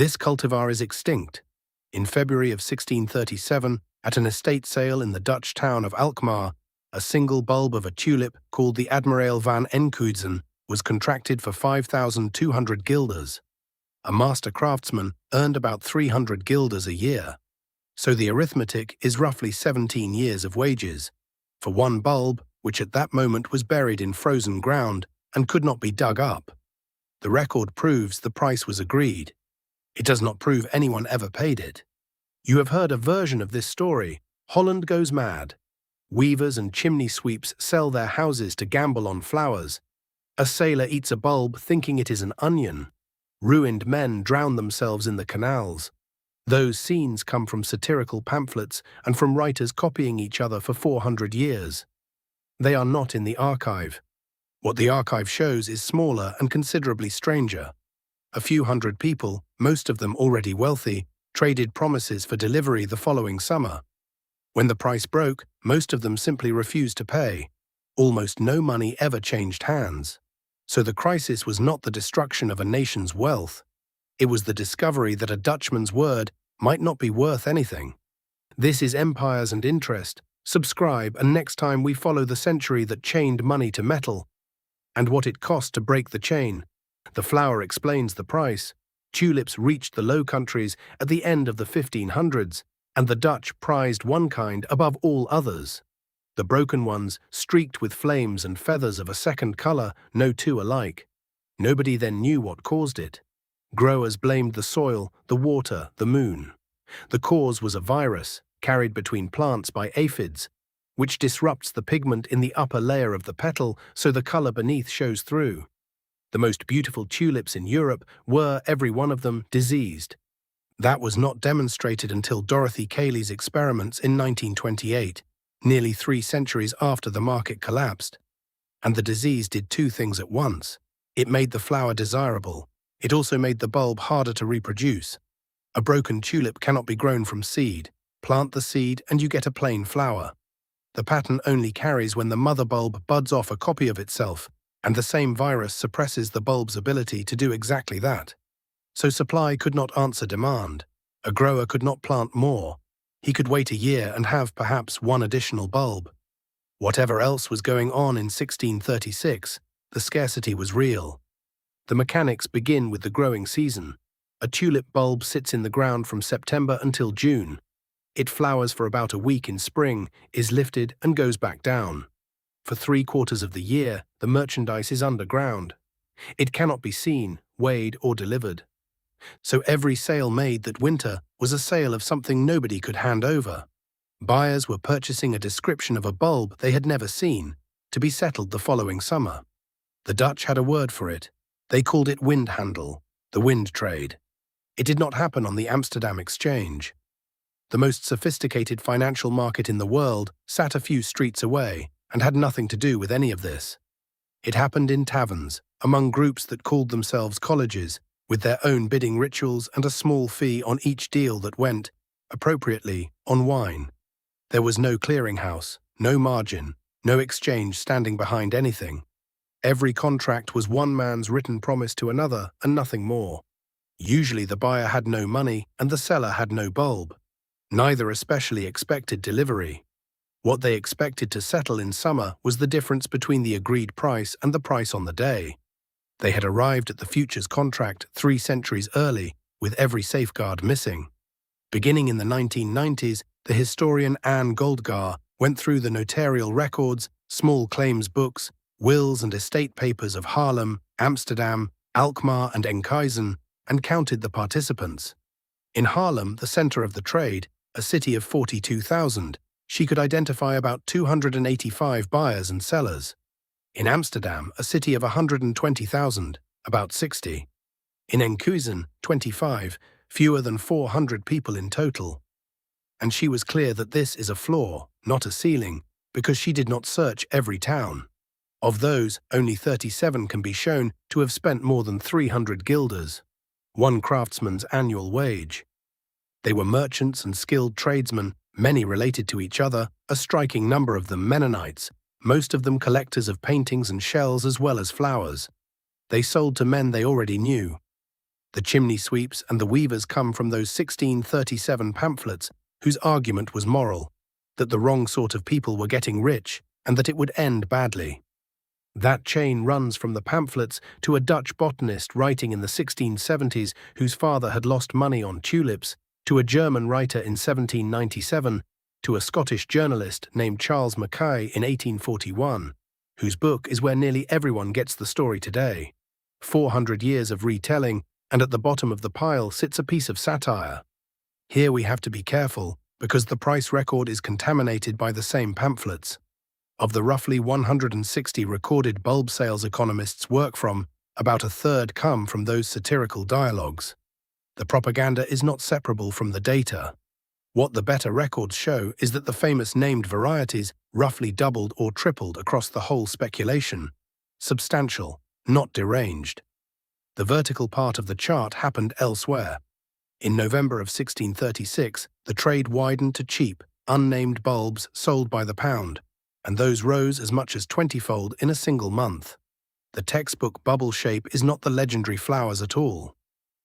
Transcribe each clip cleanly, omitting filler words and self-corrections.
This cultivar is extinct. In February of 1637, at an estate sale in the Dutch town of Alkmaar, a single bulb of a tulip called the Admirael van Enkhuizen was contracted for 5,200 guilders. A master craftsman earned about 300 guilders a year. So the arithmetic is roughly 17 years of wages for one bulb, which at that moment was buried in frozen ground and could not be dug up. The record proves the price was agreed. It does not prove anyone ever paid it. You have heard a version of this story, Holland Goes Mad. Weavers and chimney sweeps sell their houses to gamble on flowers. A sailor eats a bulb thinking it is an onion. Ruined men drown themselves in the canals. Those scenes come from satirical pamphlets and from writers copying each other for 400 years. They are not in the archive. What the archive shows is smaller and considerably stranger. A few hundred people, most of them already wealthy, traded promises for delivery the following summer. When the price broke, most of them simply refused to pay. Almost no money ever changed hands. So the crisis was not the destruction of a nation's wealth. It was the discovery that a Dutchman's word might not be worth anything. This is Empires and Interest. Subscribe, and next time we follow the century that chained money to metal and what it cost to break the chain. The flower explains the price. Tulips reached the Low Countries at the end of the 1500s, and the Dutch prized one kind above all others. The broken ones, streaked with flames and feathers of a second color, no two alike. Nobody then knew what caused it. Growers blamed the soil, the water, the moon. The cause was a virus, carried between plants by aphids, which disrupts the pigment in the upper layer of the petal so the color beneath shows through. The most beautiful tulips in Europe were, every one of them, diseased. That was not demonstrated until Dorothy Cayley's experiments in 1928, nearly 3 centuries after the market collapsed. And the disease did two things at once. It made the flower desirable. It also made the bulb harder to reproduce. A broken tulip cannot be grown from seed. Plant the seed and you get a plain flower. The pattern only carries when the mother bulb buds off a copy of itself, and the same virus suppresses the bulb's ability to do exactly that. So supply could not answer demand. A grower could not plant more. He could wait a year and have perhaps one additional bulb. Whatever else was going on in 1636, the scarcity was real. The mechanics begin with the growing season. A tulip bulb sits in the ground from September until June. It flowers for about a week in spring, is lifted and goes back down. For 3/4 of the year, the merchandise is underground. It cannot be seen, weighed, or delivered. So every sale made that winter was a sale of something nobody could hand over. Buyers were purchasing a description of a bulb they had never seen, to be settled the following summer. The Dutch had a word for it. They called it Windhandel, the wind trade. It did not happen on the Amsterdam Exchange. The most sophisticated financial market in the world sat a few streets away and had nothing to do with any of this. It happened in taverns, among groups that called themselves colleges, with their own bidding rituals and a small fee on each deal that went, appropriately, on wine. There was no clearinghouse, no margin, no exchange standing behind anything. Every contract was one man's written promise to another and nothing more. Usually the buyer had no money and the seller had no bulb. Neither especially expected delivery. What they expected to settle in summer was the difference between the agreed price and the price on the day. They had arrived at the futures contract 3 centuries early, with every safeguard missing. Beginning in the 1990s, the historian Anne Goldgar went through the notarial records, small claims books, wills and estate papers of Haarlem, Amsterdam, Alkmaar and Enkhuizen, and counted the participants. In Haarlem, the center of the trade, a city of 42,000, she could identify about 285 buyers and sellers. In Amsterdam, a city of 120,000, about 60. In Enkhuizen, 25, fewer than 400 people in total. And she was clear that this is a floor, not a ceiling, because she did not search every town. Of those, only 37 can be shown to have spent more than 300 guilders, one craftsman's annual wage. They were merchants and skilled tradesmen, many related to each other, a striking number of them Mennonites, most of them collectors of paintings and shells as well as flowers. They sold to men they already knew. The chimney sweeps and the weavers come from those 1637 pamphlets whose argument was moral, that the wrong sort of people were getting rich and that it would end badly. That chain runs from the pamphlets to a Dutch botanist writing in the 1670s whose father had lost money on tulips, to a German writer in 1797, to a Scottish journalist named Charles Mackay in 1841, whose book is where nearly everyone gets the story today. 400 years of retelling, and at the bottom of the pile sits a piece of satire. Here we have to be careful, because the price record is contaminated by the same pamphlets. Of the roughly 160 recorded bulb sales economists work from, about a third come from those satirical dialogues. The propaganda is not separable from the data. What the better records show is that the famous named varieties roughly doubled or tripled across the whole speculation. Substantial, not deranged. The vertical part of the chart happened elsewhere. In November of 1636, the trade widened to cheap, unnamed bulbs sold by the pound, and those rose as much as 20-fold in a single month. The textbook bubble shape is not the legendary flowers at all.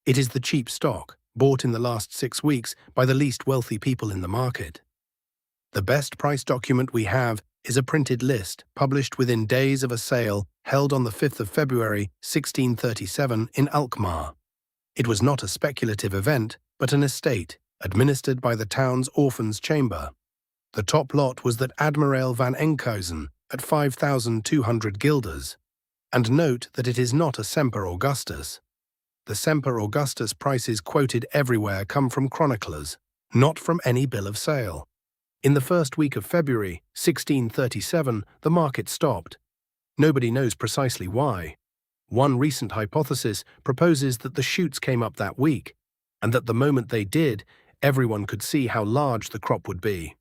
It is the cheap stock, bought in the last 6 weeks by the least wealthy people in the market. The best price document we have is a printed list published within days of a sale held on the 5th of February 1637 in Alkmaar. It was not a speculative event, but an estate, administered by the town's orphans' chamber. The top lot was that Admirael van Enkhuizen at 5,200 guilders. And note that it is not a Semper Augustus. The Semper Augustus prices quoted everywhere come from chroniclers, not from any bill of sale. In the first week of February 1637, the market stopped. Nobody knows precisely why. One recent hypothesis proposes that the shoots came up that week, and that the moment they did, everyone could see how large the crop would be.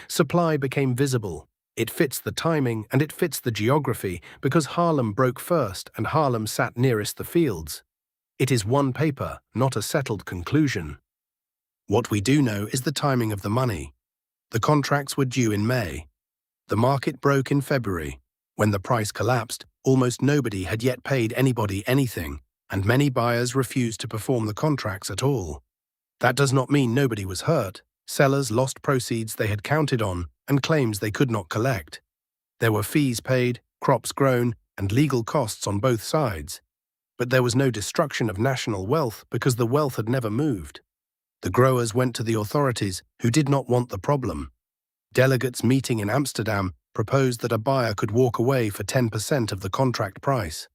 Supply became visible. It fits the timing and it fits the geography because Haarlem broke first and Haarlem sat nearest the fields. It is one paper, not a settled conclusion. What we do know is the timing of the money. The contracts were due in May. The market broke in February. When the price collapsed, almost nobody had yet paid anybody anything, and many buyers refused to perform the contracts at all. That does not mean nobody was hurt. Sellers lost proceeds they had counted on and claims they could not collect. There were fees paid, crops grown, and legal costs on both sides. But there was no destruction of national wealth because the wealth had never moved. The growers went to the authorities, who did not want the problem. Delegates meeting in Amsterdam proposed that a buyer could walk away for 10% of the contract price.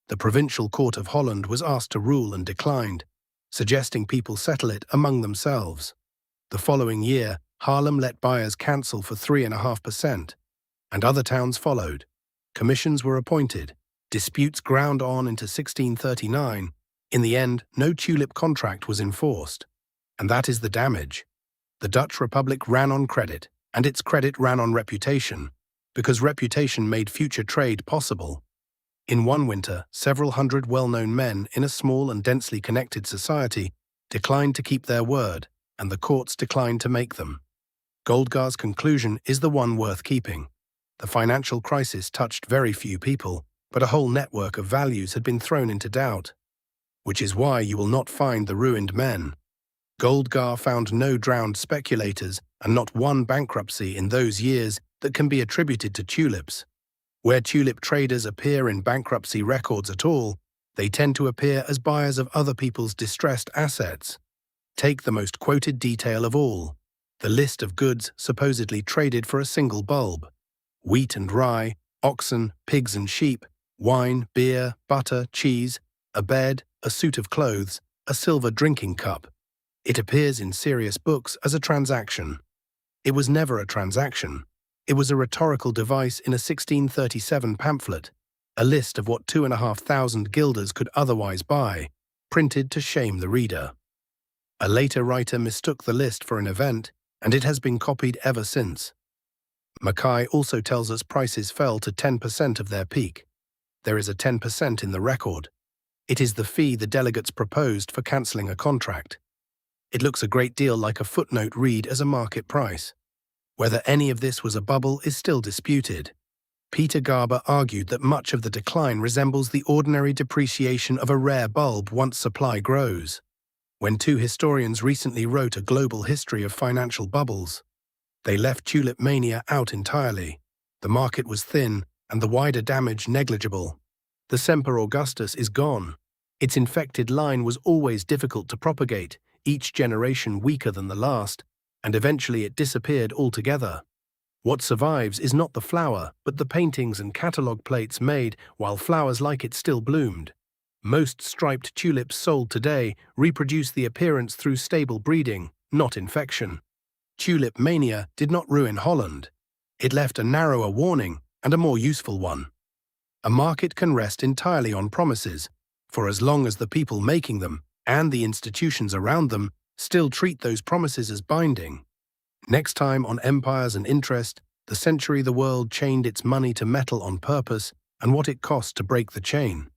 The Provincial Court of Holland was asked to rule and declined, suggesting people settle it among themselves. The following year, Haarlem let buyers cancel for 3.5%, and other towns followed. Commissions were appointed. Disputes ground on into 1639. In the end, no tulip contract was enforced. And that is the damage. The Dutch Republic ran on credit, and its credit ran on reputation, because reputation made future trade possible. In one winter, several hundred well-known men in a small and densely connected society declined to keep their word, and the courts declined to make them. Goldgar's conclusion is the one worth keeping. The financial crisis touched very few people, but a whole network of values had been thrown into doubt. Which is why you will not find the ruined men. Goldgar found no drowned speculators and not one bankruptcy in those years that can be attributed to tulips. Where tulip traders appear in bankruptcy records at all, they tend to appear as buyers of other people's distressed assets. Take the most quoted detail of all, the list of goods supposedly traded for a single bulb. Wheat and rye, oxen, pigs and sheep, wine, beer, butter, cheese, a bed, a suit of clothes, a silver drinking cup. It appears in serious books as a transaction. It was never a transaction. It was a rhetorical device in a 1637 pamphlet, a list of what 2,500 guilders could otherwise buy, printed to shame the reader. A later writer mistook the list for an event, and it has been copied ever since. Mackay also tells us prices fell to 10% of their peak. There is a 10% in the record. It is the fee the delegates proposed for cancelling a contract. It looks a great deal like a footnote read as a market price. Whether any of this was a bubble is still disputed. Peter Garber argued that much of the decline resembles the ordinary depreciation of a rare bulb once supply grows. When two historians recently wrote a global history of financial bubbles, they left Tulip Mania out entirely. The market was thin and the wider damage negligible. The Semper Augustus is gone. Its infected line was always difficult to propagate, each generation weaker than the last, and eventually it disappeared altogether. What survives is not the flower, but the paintings and catalogue plates made while flowers like it still bloomed. Most striped tulips sold today reproduce the appearance through stable breeding, not infection. Tulip Mania did not ruin Holland. It left a narrower warning and a more useful one. A market can rest entirely on promises, for as long as the people making them and the institutions around them still treat those promises as binding. Next time on Empires and Interest, the century the world chained its money to metal on purpose and what it cost to break the chain.